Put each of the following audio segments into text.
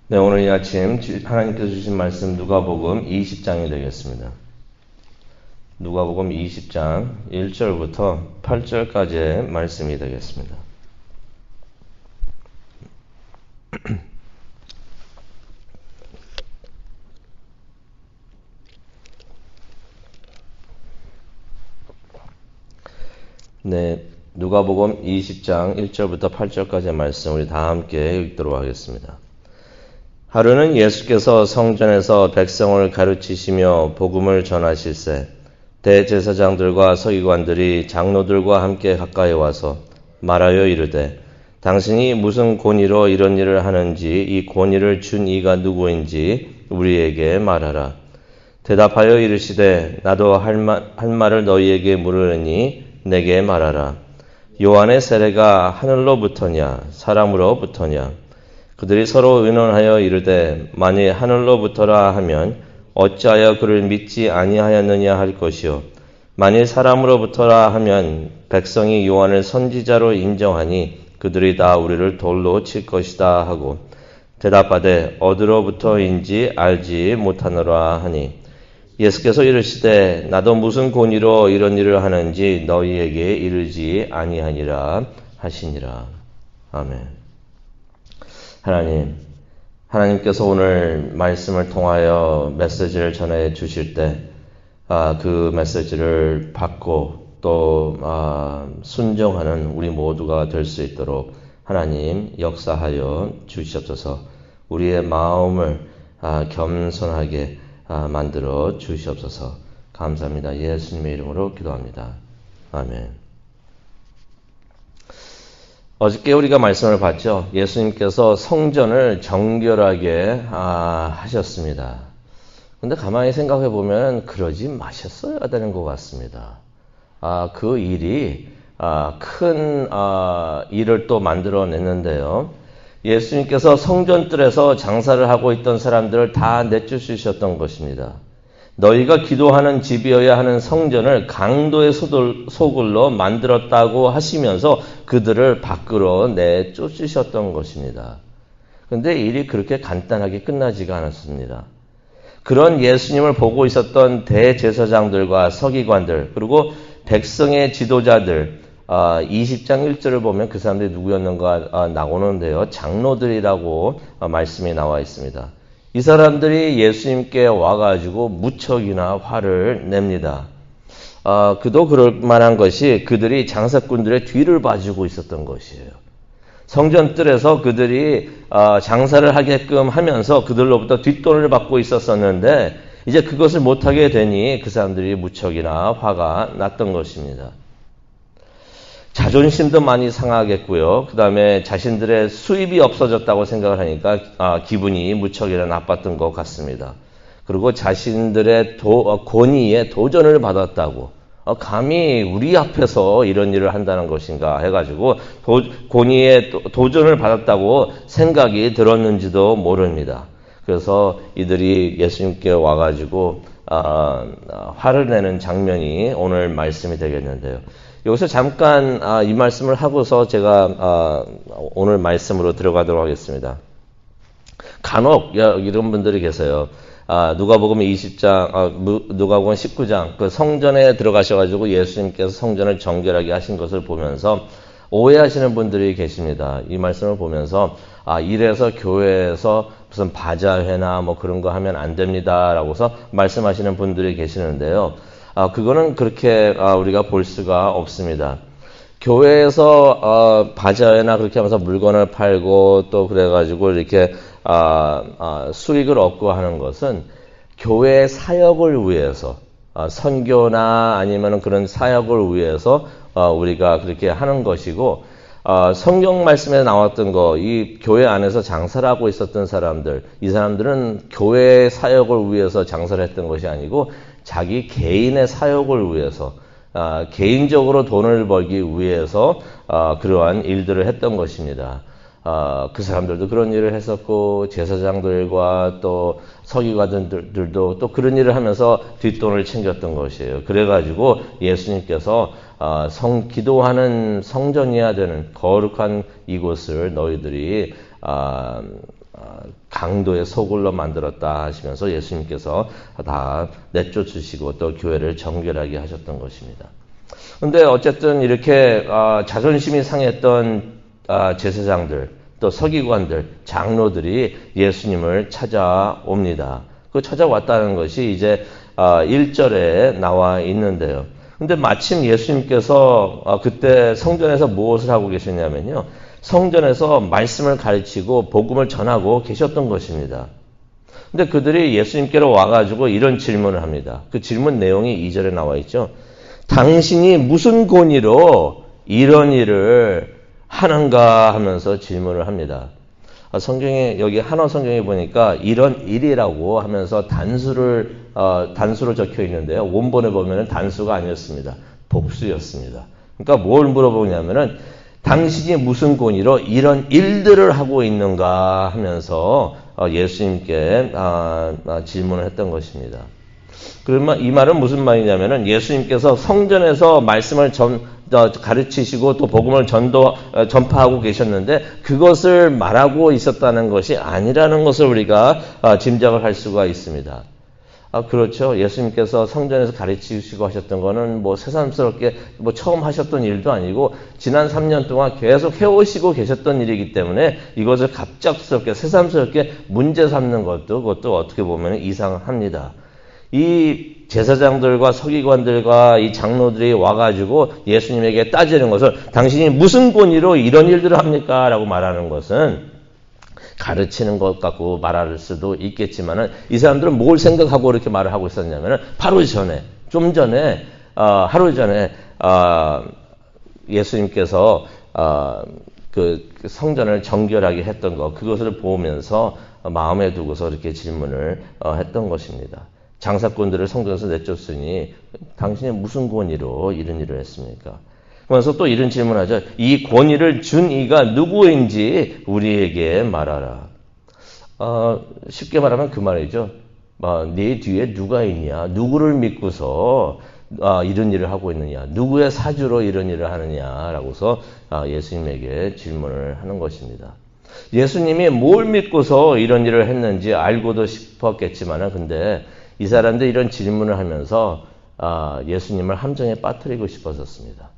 네, 오늘 이 아침 하나님께서 주신 말씀 누가복음 20장이 되겠습니다. 누가복음 20장 1절부터 8절까지의 말씀이 되겠습니다. 네, 누가복음 20장 1절부터 8절까지의 말씀 우리 다 함께 읽도록 하겠습니다. 하루는 예수께서 성전에서 백성을 가르치시며 복음을 전하실세 대제사장들과 서기관들이 장로들과 함께 가까이 와서 말하여 이르되 당신이 무슨 권위로 이런 일을 하는지 이 권위를 준 이가 누구인지 우리에게 말하라. 대답하여 이르시되 나도 할 말을 너희에게 물으니 내게 말하라. 요한의 세례가 하늘로부터냐 사람으로부터냐. 그들이 서로 의논하여 이르되 만일 하늘로부터라 하면 어찌하여 그를 믿지 아니하였느냐 할 것이요 만일 사람으로부터라 하면 백성이 요한을 선지자로 인정하니 그들이 다 우리를 돌로 칠 것이다 하고 대답하되 어디로부터인지 알지 못하노라 하니 예수께서 이르시되 나도 무슨 권위로 이런 일을 하는지 너희에게 이르지 아니하니라 하시니라. 아멘. 하나님께서 오늘 말씀을 통하여 메시지를 전해 주실 때 그 메시지를 받고 또 순종하는 우리 모두가 될 수 있도록 하나님 역사하여 주시옵소서. 우리의 마음을 겸손하게 만들어 주시옵소서. 감사합니다. 예수님의 이름으로 기도합니다. 아멘. 어저께 우리가 말씀을 봤죠. 예수님께서 성전을 정결하게 하셨습니다. 근데 가만히 생각해 보면 그러지 마셨어야 되는 것 같습니다. 그 일이 큰 일을 또 만들어냈는데요. 예수님께서 성전뜰에서 장사를 하고 있던 사람들을 다 내쫓으셨던 것입니다. 너희가 기도하는 집이어야 하는 성전을 강도의 소굴로 만들었다고 하시면서 그들을 밖으로 내쫓으셨던 것입니다. 그런데 일이 그렇게 간단하게 끝나지가 않았습니다. 그런 예수님을 보고 있었던 대제사장들과 서기관들 그리고 백성의 지도자들 20장 1절을 보면 그 사람들이 누구였는가 나오는데요. 장로들이라고 말씀이 나와 있습니다. 이 사람들이 예수님께 와가지고 무척이나 화를 냅니다. 그도 그럴 만한 것이 그들이 장사꾼들의 뒤를 봐주고 있었던 것이에요. 성전뜰에서 그들이 장사를 하게끔 하면서 그들로부터 뒷돈을 받고 있었었는데 이제 그것을 못하게 되니 그 사람들이 무척이나 화가 났던 것입니다. 자존심도 많이 상하겠고요. 그 다음에 자신들의 수입이 없어졌다고 생각을 하니까 기분이 무척이나 나빴던 것 같습니다. 그리고 자신들의 권위에 도전을 받았다고 감히 우리 앞에서 이런 일을 한다는 것인가 해가지고 권위에 도전을 받았다고 생각이 들었는지도 모릅니다. 그래서 이들이 예수님께 와가지고 화를 내는 장면이 오늘 말씀이 되겠는데요. 여기서 잠깐 이 말씀을 하고서 제가 오늘 말씀으로 들어가도록 하겠습니다. 간혹 이런 분들이 계세요. 누가복음 20장, 누가복음 19장 그 성전에 들어가셔가지고 예수님께서 성전을 정결하게 하신 것을 보면서 오해하시는 분들이 계십니다. 이 말씀을 보면서 이래서 교회에서 무슨 바자회나 뭐 그런 거 하면 안 됩니다라고서 말씀하시는 분들이 계시는데요. 그거는 그렇게 우리가 볼 수가 없습니다. 교회에서 바자회나 그렇게 하면서 물건을 팔고 또 그래가지고 이렇게 수익을 얻고 하는 것은 교회의 사역을 위해서 선교나 아니면 그런 사역을 위해서 우리가 그렇게 하는 것이고 성경 말씀에 나왔던 이 교회 안에서 장사를 하고 있었던 사람들, 이 사람들은 교회의 사역을 위해서 장사를 했던 것이 아니고 자기 개인의 사역을 위해서 개인적으로 돈을 벌기 위해서 그러한 일들을 했던 것입니다. 그 사람들도 그런 일을 했었고 제사장들과 또 서기관들도 또 그런 일을 하면서 뒷돈을 챙겼던 것이에요. 그래가지고 예수님께서 기도하는 성전이어야 되는 거룩한 이곳을 너희들이 강도의 소굴로 만들었다 하시면서 예수님께서 다 내쫓으시고 또 교회를 정결하게 하셨던 것입니다. 그런데 어쨌든 이렇게 자존심이 상했던 제사장들, 또 서기관들, 장로들이 예수님을 찾아옵니다. 그 찾아왔다는 것이 이제 1절에 나와 있는데요. 근데 마침 예수님께서 그때 성전에서 무엇을 하고 계셨냐면요. 성전에서 말씀을 가르치고 복음을 전하고 계셨던 것입니다. 근데 그들이 예수님께로 와가지고 이런 질문을 합니다. 그 질문 내용이 2절에 나와 있죠. 당신이 무슨 권위로 이런 일을 하는가 하면서 질문을 합니다. 성경에, 여기 한어 성경에 보니까 이런 일이라고 하면서 단수로 적혀 있는데요. 원본에 보면은 단수가 아니었습니다. 복수였습니다. 그러니까 뭘 물어보냐면은 당신이 무슨 권위로 이런 일들을 하고 있는가 하면서 예수님께 질문을 했던 것입니다. 그러면 이 말은 무슨 말이냐면은 예수님께서 성전에서 말씀을 가르치시고 또 복음을 전파하고 계셨는데 그것을 말하고 있었다는 것이 아니라는 것을 우리가 짐작을 할 수가 있습니다. 그렇죠. 예수님께서 성전에서 가르치시고 하셨던 거는 뭐 새삼스럽게 처음 하셨던 일도 아니고 지난 3년 동안 계속 해오시고 계셨던 일이기 때문에 이것을 갑작스럽게 새삼스럽게 문제 삼는 그것도 어떻게 보면 이상합니다. 이 제사장들과 서기관들과 이 장로들이 와가지고 예수님에게 따지는 것을 당신이 무슨 권위로 이런 일들을 합니까? 라고 말하는 것은 가르치는 것 같고 말할 수도 있겠지만은 이 사람들은 뭘 생각하고 이렇게 말을 하고 있었냐면은 바로 전에, 좀 전에, 하루 전에, 예수님께서, 그 성전을 정결하게 했던 것, 그것을 보면서 마음에 두고서 이렇게 질문을 했던 것입니다. 장사꾼들을 성전에서 내쫓으니 당신이 무슨 권위로 이런 일을 했습니까? 그러면서 또 이런 질문하죠. 이 권위를 준 이가 누구인지 우리에게 말하라. 쉽게 말하면 그 말이죠. 네 뒤에 누가 있냐? 누구를 믿고서 이런 일을 하고 있느냐? 누구의 사주로 이런 일을 하느냐라고서 예수님에게 질문을 하는 것입니다. 예수님이 뭘 믿고서 이런 일을 했는지 알고도 싶었겠지만은 근데 이 사람들 이런 질문을 하면서 예수님을 함정에 빠뜨리고 싶었었습니다.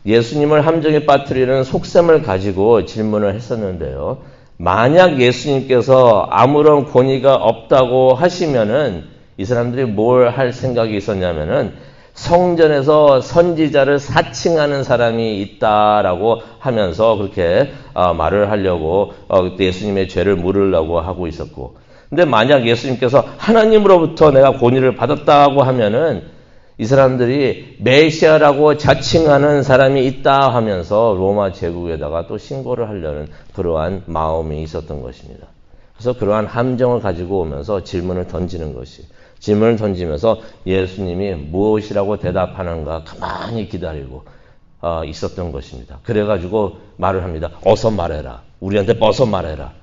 예수님을 함정에 빠뜨리는 속셈을 가지고 질문을 했었는데요. 만약 예수님께서 아무런 권위가 없다고 하시면은 이 사람들이 뭘 할 생각이 있었냐면은 성전에서 선지자를 사칭하는 사람이 있다라고 하면서 그렇게 말을 하려고 그때 예수님의 죄를 물으려고 하고 있었고 근데 만약 예수님께서 하나님으로부터 내가 권위를 받았다고 하면은 이 사람들이 메시아라고 자칭하는 사람이 있다 하면서 로마 제국에다가 또 신고를 하려는 그러한 마음이 있었던 것입니다. 그래서 그러한 함정을 가지고 오면서 질문을 던지는 것이 질문을 던지면서 예수님이 무엇이라고 대답하는가 가만히 기다리고 있었던 것입니다. 그래가지고 말을 합니다. 어서 말해라. 우리한테 어서 말해라.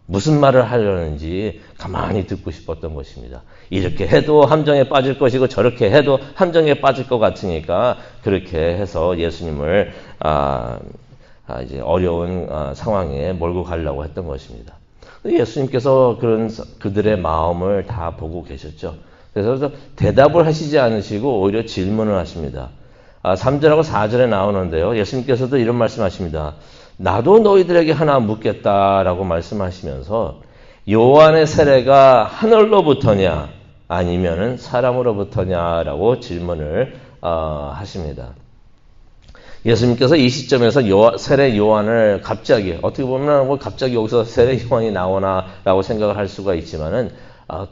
무슨 말을 하려는지 가만히 듣고 싶었던 것입니다. 이렇게 해도 함정에 빠질 것이고 저렇게 해도 함정에 빠질 것 같으니까 그렇게 해서 예수님을 이제 어려운 상황에 몰고 가려고 했던 것입니다. 예수님께서 그들의 마음을 다 보고 계셨죠. 그래서 대답을 하시지 않으시고 오히려 질문을 하십니다. 3절하고 4절에 나오는데요. 예수님께서도 이런 말씀하십니다. 나도 너희들에게 하나 묻겠다라고 말씀하시면서 요한의 세례가 하늘로부터냐 아니면은 사람으로부터냐라고 질문을 하십니다. 예수님께서 이 시점에서 세례 요한을 갑자기 어떻게 보면 갑자기 여기서 세례 요한이 나오나라고 생각을 할 수가 있지만은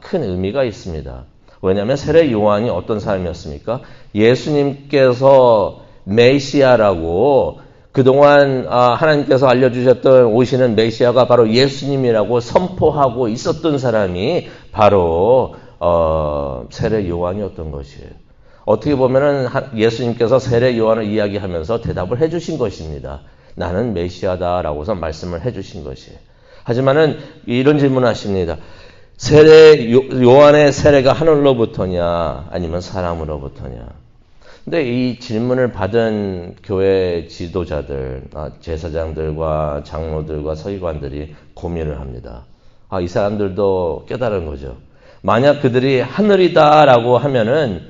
큰 의미가 있습니다. 왜냐하면 세례 요한이 어떤 사람이었습니까? 예수님께서 메시아라고 그동안 하나님께서 알려주셨던 오시는 메시아가 바로 예수님이라고 선포하고 있었던 사람이 바로 세례 요한이었던 것이에요. 어떻게 보면은 예수님께서 세례 요한을 이야기하면서 대답을 해주신 것입니다. 나는 메시아다라고서 말씀을 해주신 것이에요. 하지만은 이런 질문을 하십니다. 요한의 세례가 하늘로부터냐 아니면 사람으로부터냐. 근데 이 질문을 받은 교회 지도자들, 제사장들과 장로들과 서기관들이 고민을 합니다. 이 사람들도 깨달은 거죠. 만약 그들이 하늘이다라고 하면은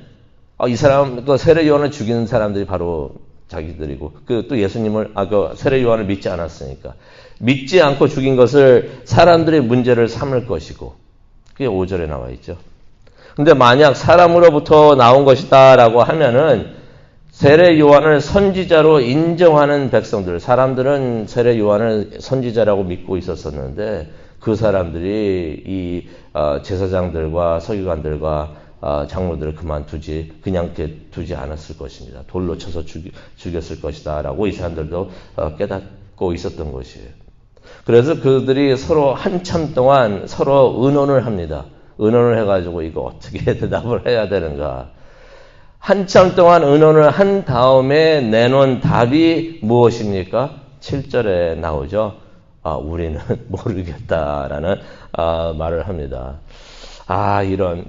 이 사람, 그 세례 요한을 죽이는 사람들이 바로 자기들이고, 또 예수님을, 그 세례 요한을 믿지 않았으니까. 믿지 않고 죽인 것을 사람들의 문제를 삼을 것이고, 그게 5절에 나와 있죠. 근데 만약 사람으로부터 나온 것이다라고 하면은 세례 요한을 선지자로 인정하는 백성들, 사람들은 세례 요한을 선지자라고 믿고 있었었는데 그 사람들이 이 제사장들과 서기관들과 장로들을 그냥 두지 않았을 것입니다. 돌로 쳐서 죽였을 것이다라고 이 사람들도 깨닫고 있었던 것이에요. 그래서 그들이 서로 한참 동안 서로 의논을 합니다. 의논을 해가지고 이거 어떻게 대답을 해야 되는가. 한참 동안 의논을 한 다음에 내놓은 답이 무엇입니까? 7절에 나오죠. 우리는 모르겠다라는 말을 합니다. 이런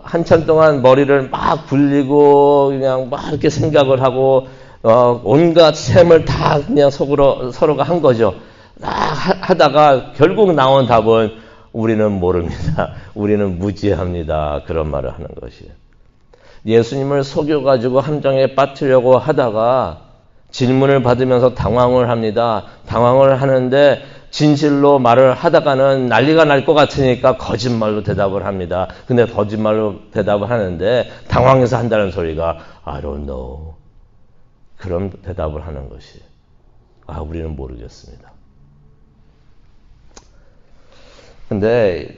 한참 동안 머리를 막 굴리고 그냥 막 이렇게 생각을 하고 온갖 셈을 다 그냥 속으로 서로가 한 거죠. 하다가 결국 나온 답은 우리는 모릅니다. 우리는 무지합니다. 그런 말을 하는 것이에요. 예수님을 속여가지고 함정에 빠뜨려고 하다가 질문을 받으면서 당황을 합니다. 당황을 하는데 진실로 말을 하다가는 난리가 날 것 같으니까 거짓말로 대답을 합니다. 근데 거짓말로 대답을 하는데 당황해서 한다는 소리가 I don't know. 그런 대답을 하는 것이에요. 우리는 모르겠습니다. 근데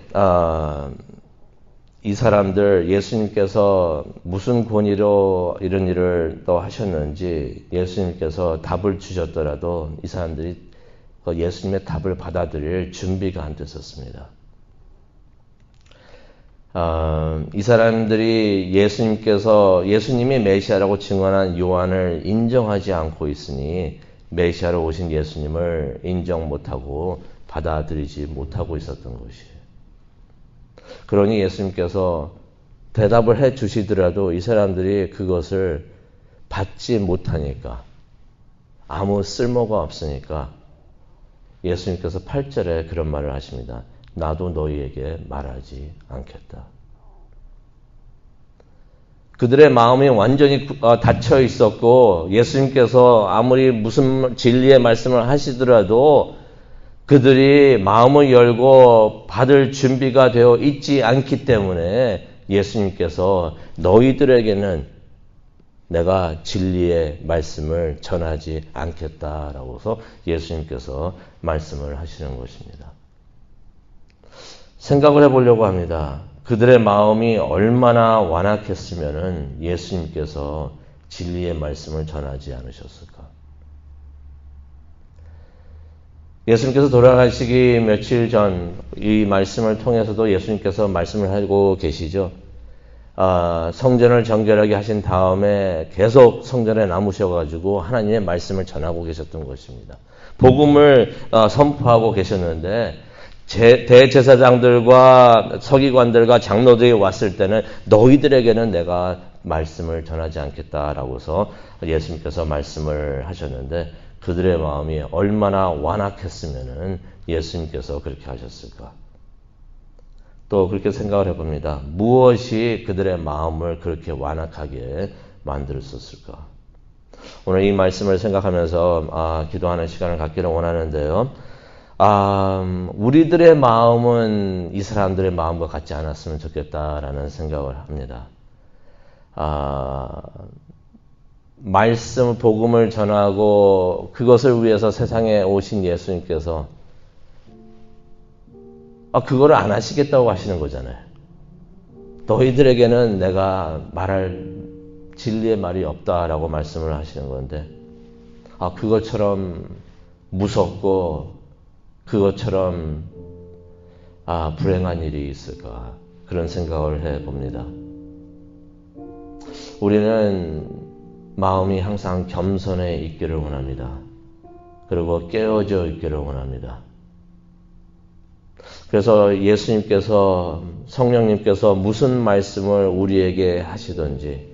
이 사람들 예수님께서 무슨 권위로 이런 일을 또 하셨는지 예수님께서 답을 주셨더라도 이 사람들이 예수님의 답을 받아들일 준비가 안 됐었습니다. 이 사람들이 예수님이 메시아라고 증언한 요한을 인정하지 않고 있으니 메시아로 오신 예수님을 인정 못하고 받아들이지 못하고 있었던 것이에요. 그러니 예수님께서 대답을 해 주시더라도 이 사람들이 그것을 받지 못하니까 아무 쓸모가 없으니까 예수님께서 8절에 그런 말을 하십니다. 나도 너희에게 말하지 않겠다. 그들의 마음이 완전히 닫혀 있었고 예수님께서 아무리 무슨 진리의 말씀을 하시더라도 그들이 마음을 열고 받을 준비가 되어 있지 않기 때문에 예수님께서 너희들에게는 내가 진리의 말씀을 전하지 않겠다라고 해서 예수님께서 말씀을 하시는 것입니다. 생각을 해보려고 합니다. 그들의 마음이 얼마나 완악했으면 예수님께서 진리의 말씀을 전하지 않으셨을까? 예수님께서 돌아가시기 며칠 전 이 말씀을 통해서도 예수님께서 말씀을 하고 계시죠. 성전을 정결하게 하신 다음에 계속 성전에 남으셔가지고 하나님의 말씀을 전하고 계셨던 것입니다. 복음을 선포하고 계셨는데 대제사장들과 서기관들과 장로들이 왔을 때는 너희들에게는 내가 말씀을 전하지 않겠다라고 해서 예수님께서 말씀을 하셨는데 그들의 마음이 얼마나 완악했으면 예수님께서 그렇게 하셨을까? 또 그렇게 생각을 해봅니다. 무엇이 그들의 마음을 그렇게 완악하게 만들었을까? 오늘 이 말씀을 생각하면서 기도하는 시간을 갖기를 원하는데요. 우리들의 마음은 이 사람들의 마음과 같지 않았으면 좋겠다라는 생각을 합니다. 말씀, 복음을 전하고 그것을 위해서 세상에 오신 예수님께서 그거를 안 하시겠다고 하시는 거잖아요. 너희들에게는 내가 말할 진리의 말이 없다라고 말씀을 하시는 건데 그것처럼 무섭고 그것처럼 불행한 일이 있을까 그런 생각을 해봅니다. 우리는 마음이 항상 겸손해 있기를 원합니다. 그리고 깨어져 있기를 원합니다. 그래서 예수님께서 성령님께서 무슨 말씀을 우리에게 하시든지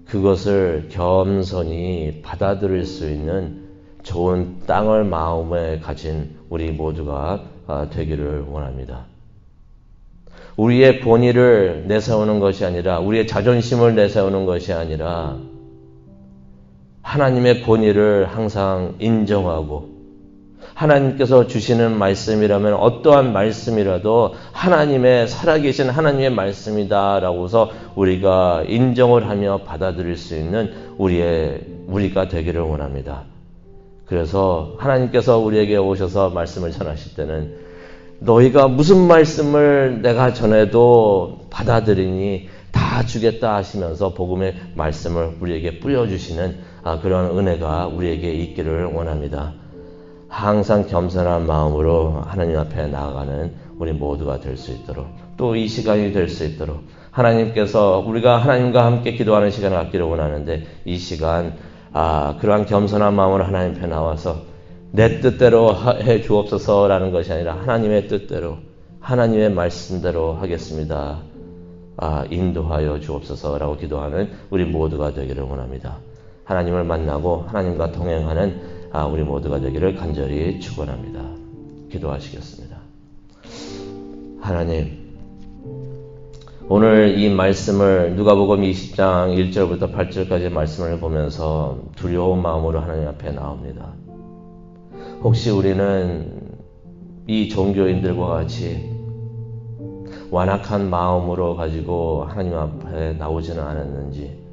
그것을 겸손히 받아들일 수 있는 좋은 땅을 마음에 가진 우리 모두가 되기를 원합니다. 우리의 본의를 내세우는 것이 아니라, 우리의 자존심을 내세우는 것이 아니라 하나님의 본의를 항상 인정하고, 하나님께서 주시는 말씀이라면 어떠한 말씀이라도 하나님의 살아계신 하나님의 말씀이다라고서 우리가 인정을 하며 받아들일 수 있는 우리가 되기를 원합니다. 그래서 하나님께서 우리에게 오셔서 말씀을 전하실 때는 너희가 무슨 말씀을 내가 전해도 받아들이니 다 주겠다 하시면서 복음의 말씀을 우리에게 뿌려주시는 그런 은혜가 우리에게 있기를 원합니다. 항상 겸손한 마음으로 하나님 앞에 나아가는 우리 모두가 될 수 있도록, 또 이 시간이 될 수 있도록 하나님께서 우리가 하나님과 함께 기도하는 시간을 갖기를 원하는데, 이 시간 그러한 겸손한 마음으로 하나님 앞에 나와서 내 뜻대로 해 주옵소서라는 것이 아니라 하나님의 뜻대로, 하나님의 말씀대로 하겠습니다. 인도하여 주옵소서라고 기도하는 우리 모두가 되기를 원합니다. 하나님을 만나고 하나님과 동행하는 우리 모두가 되기를 간절히 축원합니다. 기도하시겠습니다. 하나님, 오늘 이 말씀을 누가복음 20장 1절부터 8절까지 말씀을 보면서 두려운 마음으로 하나님 앞에 나옵니다. 혹시 우리는 이 종교인들과 같이 완악한 마음으로 가지고 하나님 앞에 나오지는 않았는지,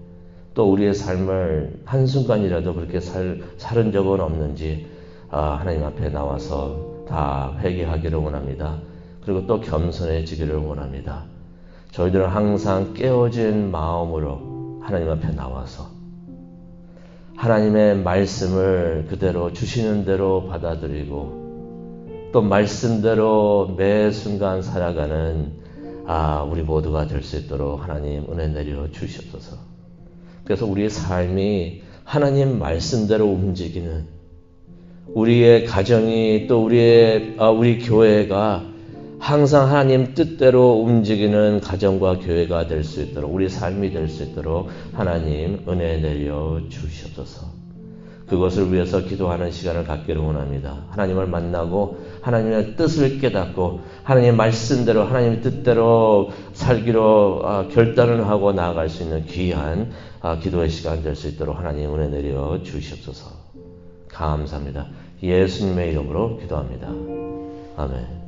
또 우리의 삶을 한순간이라도 그렇게 살은 적은 없는지 하나님 앞에 나와서 다 회개하기를 원합니다. 그리고 또 겸손해지기를 원합니다. 저희들은 항상 깨어진 마음으로 하나님 앞에 나와서 하나님의 말씀을 그대로 주시는 대로 받아들이고, 또 말씀대로 매 순간 살아가는 우리 모두가 될 수 있도록 하나님 은혜 내려 주시옵소서. 그래서 우리의 삶이 하나님 말씀대로 움직이는, 우리의 가정이, 또 우리 교회가 항상 하나님 뜻대로 움직이는 가정과 교회가 될 수 있도록, 우리 삶이 될 수 있도록 하나님 은혜 내려 주시옵소서. 그것을 위해서 기도하는 시간을 갖기를 원합니다. 하나님을 만나고 하나님의 뜻을 깨닫고 하나님의 말씀대로, 하나님의 뜻대로 살기로 결단을 하고 나아갈 수 있는 귀한 기도의 시간 될 수 있도록 하나님 은혜 내려 주시옵소서. 감사합니다. 예수님의 이름으로 기도합니다. 아멘.